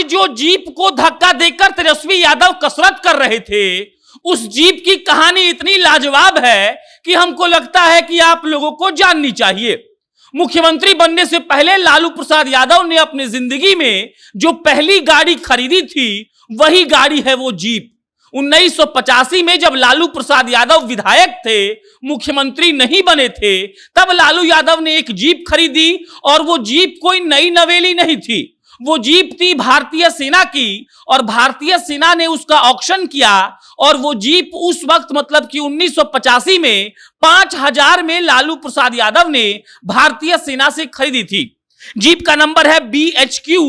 जो जीप को धक्का देकर तेजस्वी यादव कसरत कर रहे थे, उस जीप की कहानी इतनी लाजवाब है कि हमको लगता है कि आप लोगों को जाननी चाहिए। मुख्यमंत्री बनने से पहले लालू प्रसाद यादव ने अपनी जिंदगी में जो पहली गाड़ी खरीदी थी, वही गाड़ी है वो जीप। 1985 में जब लालू प्रसाद यादव विधायक थे, मुख्यमंत्री नहीं बने थे, तब लालू यादव ने एक जीप खरीदी और वो जीप कोई नई नवेली नहीं थी, वो जीप थी भारतीय सेना की और भारतीय सेना ने उसका ऑक्शन किया और वो जीप उस वक्त मतलब कि 1985 में 5000 में लालू प्रसाद यादव ने भारतीय सेना से खरीदी थी। जीप का नंबर है BHQ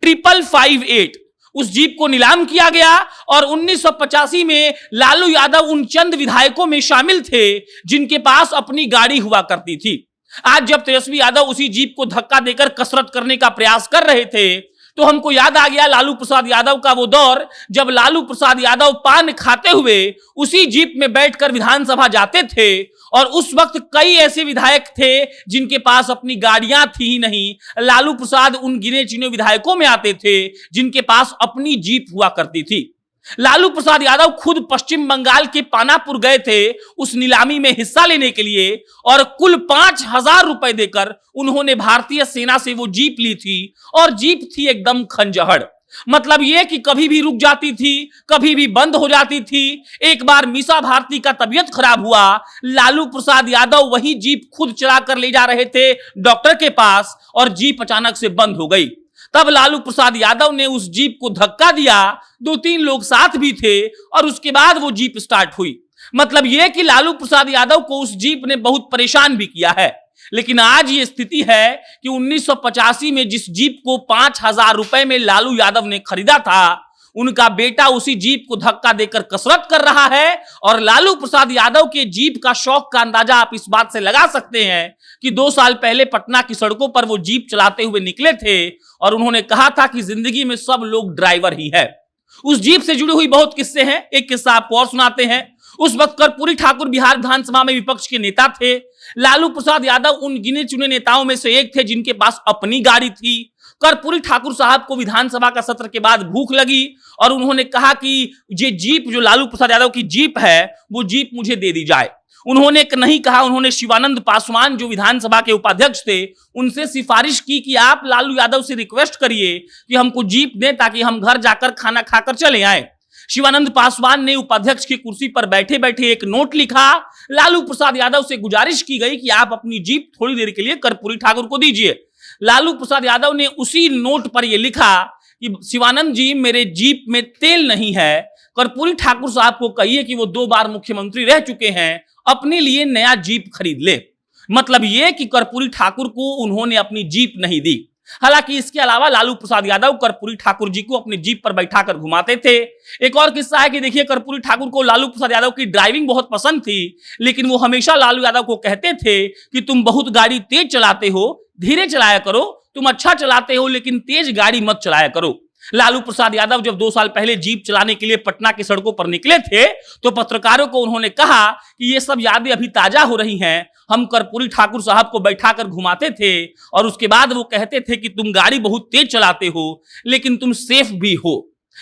5558। उस जीप को नीलाम किया गया और 1985 में लालू यादव उन चंद विधायकों में शामिल थे जिनके पास अपनी गाड़ी हुआ करती थी। आज जब तेजस्वी यादव उसी जीप को धक्का देकर कसरत करने का प्रयास कर रहे थे, तो हमको याद आ गया लालू प्रसाद यादव का वो दौर जब लालू प्रसाद यादव पान खाते हुए उसी जीप में बैठकर विधानसभा जाते थे और उस वक्त कई ऐसे विधायक थे जिनके पास अपनी गाड़ियां थी ही नहीं। लालू प्रसाद उन गिने चुने विधायकों में आते थे जिनके पास अपनी जीप हुआ करती थी। लालू प्रसाद यादव खुद पश्चिम बंगाल के पानापुर गए थे उस नीलामी में हिस्सा लेने के लिए और कुल 5000 रुपए देकर उन्होंने भारतीय सेना से वो जीप ली थी और जीप थी एकदम खंजहड़। मतलब यह कि कभी भी रुक जाती थी, कभी भी बंद हो जाती थी। एक बार मीसा भारती का तबीयत खराब हुआ, लालू प्रसाद यादव वही जीप खुद चलाकर ले जा रहे थे डॉक्टर के पास और जीप अचानक से बंद हो गई। तब लालू प्रसाद यादव ने उस जीप को धक्का दिया, 2-3 लोग साथ भी थे और उसके बाद वो जीप स्टार्ट हुई। मतलब यह कि लालू प्रसाद यादव को उस जीप ने बहुत परेशान भी किया है। लेकिन आज ये स्थिति है कि 1985 में जिस जीप को 5000 रुपए में लालू यादव ने खरीदा था, उनका बेटा उसी जीप को धक्का देकर कसरत कर रहा है। और लालू प्रसाद यादव के जीप का शौक का अंदाजा आप इस बात से लगा सकते हैं कि 2 साल पहले पटना की सड़कों पर वो जीप चलाते हुए निकले थे और उन्होंने कहा था कि जिंदगी में सब लोग ड्राइवर ही है। उस जीप से जुड़ी हुई बहुत किस्से हैं, एक किस्सा आपको और सुनाते हैं। उस वक्त कर्पूरी ठाकुर बिहार विधानसभा में विपक्ष के नेता थे। लालू प्रसाद यादव उन गिने चुने नेताओं में से एक थे जिनके पास अपनी गाड़ी थी। कर्पूरी ठाकुर साहब को विधानसभा का सत्र के बाद भूख लगी और उन्होंने कहा कि ये जीप जो लालू प्रसाद यादव की जीप है, वो जीप मुझे दे दी जाए। उन्होंने नहीं कहा, उन्होंने शिवानंद पासवान जो विधानसभा के उपाध्यक्ष थे, उनसे सिफारिश की कि आप लालू यादव से रिक्वेस्ट करिए कि हमको जीप दें ताकि हम घर जाकर खाना खाकर चले आए। शिवानंद पासवान ने उपाध्यक्ष की कुर्सी पर बैठे बैठे एक नोट लिखा। लालू प्रसाद यादव से गुजारिश की गई कि आप अपनी जीप थोड़ी देर के लिए कर्पूरी ठाकुर को दीजिए। लालू प्रसाद यादव ने उसी नोट पर यह लिखा कि शिवानंद जी, मेरे जीप में तेल नहीं है, कर्पूरी ठाकुर साहब को कहिए कि वो 2 बार मुख्यमंत्री रह चुके हैं, अपने लिए नया जीप खरीद ले। मतलब यह कि कर्पूरी ठाकुर को उन्होंने अपनी जीप नहीं दी। हालांकि इसके अलावा लालू प्रसाद यादव कर्पूरी ठाकुर जी को अपनी जीप पर बैठाकर घुमाते थे। एक और किस्सा है कि देखिए, कर्पूरी ठाकुर को लालू प्रसाद यादव की ड्राइविंग बहुत पसंद थी, लेकिन वो हमेशा लालू यादव को कहते थे कि तुम बहुत गाड़ी तेज चलाते हो, धीरे चलाया करो, तुम अच्छा चलाते हो लेकिन तेज गाड़ी मत चलाया करो। लालू प्रसाद यादव जब 2 साल पहले जीप चलाने के लिए पटना की सड़कों पर निकले थे, तो पत्रकारों को उन्होंने कहा कि ये सब यादें अभी ताजा हो रही हैं, हम कर्पूरी ठाकुर साहब को बैठाकर घुमाते थे और उसके बाद वो कहते थे कि तुम गाड़ी बहुत तेज चलाते हो लेकिन तुम सेफ भी हो।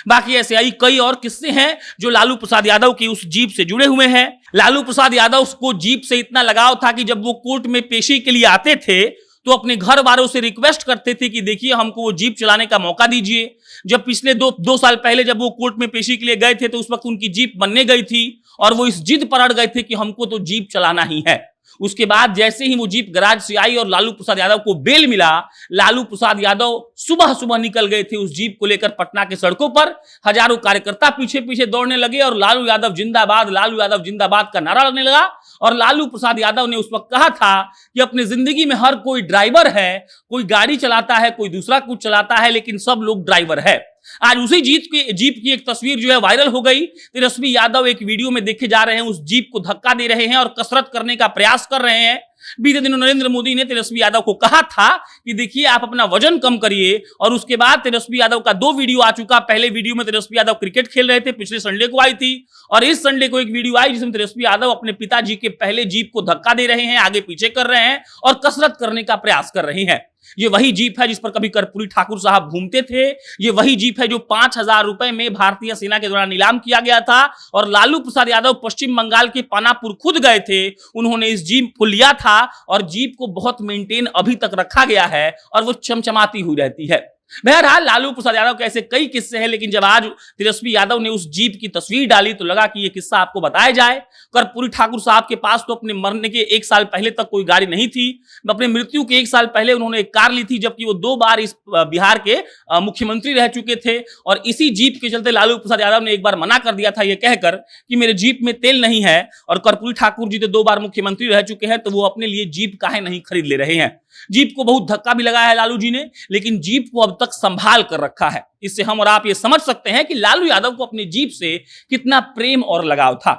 बाकी ऐसे आई कई और किस्से हैं जो लालू प्रसाद यादव की उस जीप से जुड़े हुए हैं। लालू प्रसाद यादव को जीप से इतना लगाव था कि जब वो कोर्ट में पेशी के लिए आते थे तो अपने घर वालों से रिक्वेस्ट करते थे कि देखिए, हमको वो जीप चलाने का मौका दीजिए। जब पिछले 2 साल पहले जब वो कोर्ट में पेशी के लिए गए थे, तो उस वक्त उनकी जीप बनने गई थी और वो इस जिद पर अड़ गए थे कि हमको तो जीप चलाना ही है। उसके बाद जैसे ही वो जीप गैराज से आई और लालू प्रसाद यादव को बेल मिला, लालू प्रसाद यादव सुबह सुबह निकल गए थे उस जीप को लेकर पटना के सड़कों पर। हजारों कार्यकर्ता पीछे पीछे दौड़ने लगे और लालू यादव जिंदाबाद का नारा लगने लगा। और लालू प्रसाद यादव ने उस वक्त कहा था कि अपनी जिंदगी में हर कोई ड्राइवर है, कोई गाड़ी चलाता है, कोई दूसरा कुछ चलाता है, लेकिन सब लोग ड्राइवर है। आज उसी जीप की एक तस्वीर जो है वायरल हो गई। तेजस्वी यादव एक वीडियो में देखे जा रहे हैं, उस जीप को धक्का दे रहे हैं और कसरत करने का प्रयास कर रहे हैं। बीते दिनों नरेंद्र मोदी ने तेजस्वी यादव को कहा था कि देखिए, आप अपना वजन कम करिए और उसके बाद तेजस्वी यादव का 2 वीडियो आ चुका। पहले वीडियो में तेजस्वी यादव क्रिकेट खेल रहे थे, पिछले संडे को आई थी, और इस संडे को एक वीडियो आई जिसमें तेजस्वी यादव अपने पिताजी के पहले जीप को धक्का दे रहे हैं, आगे पीछे कर रहे हैं और कसरत करने का प्रयास कर रहे हैं। ये वही जीप है जिस पर कभी कर्पूरी ठाकुर साहब घूमते थे। ये वही जीप है जो 5,000 रुपए में भारतीय सेना के द्वारा नीलाम किया गया था और लालू प्रसाद यादव पश्चिम बंगाल के पानापुर खुद गए थे। उन्होंने इस जीप को लिया था और जीप को बहुत मेंटेन अभी तक रखा गया है और वो चमचमाती हुई रहती है। बहरहाल लालू प्रसाद यादव के ऐसे कई किस्से हैं, लेकिन जब आज तेजस्वी यादव ने उस जीप की तस्वीर डाली तो लगा कि ये किस्सा आपको बताया जाए। कर्पूरी ठाकुर साहब के पास तो अपने मरने के 1 साल पहले तक कोई गाड़ी नहीं थी। अपने मृत्यु के 1 साल पहले उन्होंने एक कार ली थी, जबकि वो 2 बार इस बिहार के मुख्यमंत्री रह चुके थे। और इसी जीप के चलते लालू प्रसाद यादव ने एक बार मना कर दिया था ये कहकर कि मेरे जीप में तेल नहीं है। और कर्पूरी ठाकुर जी तो 2 बार मुख्यमंत्री रह चुके हैं, तो वो अपने लिए जीप काहे नहीं खरीद ले रहे हैं। जीप को बहुत धक्का भी लगाया है लालू जी ने, लेकिन जीप को अब तक संभाल कर रखा है। इससे हम और आप ये समझ सकते हैं कि लालू यादव को अपनी जीप से कितना प्रेम और लगाव था।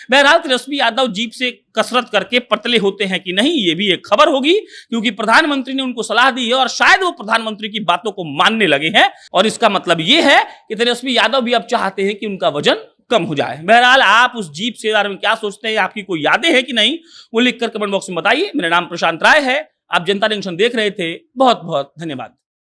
बहरहाल तेजस्वी यादव जीप से कसरत करके पतले होते हैं कि नहीं, ये भी एक खबर होगी, क्योंकि प्रधानमंत्री ने उनको सलाह दी है और शायद वो प्रधानमंत्री की बातों को मानने लगे हैं। और इसका मतलब ये है कि तेजस्वी यादव भी अब चाहते हैं कि उनका वजन कम हो जाए। बहरहाल आप उस जीप से बारे में क्या सोचते हैं, आपकी कोई यादें हैं कि नहीं, वो लिखकर कमेंट बॉक्स में बताइए। मेरा नाम प्रशांत राय है, आप जनता जंक्शन देख रहे थे। बहुत बहुत धन्यवाद।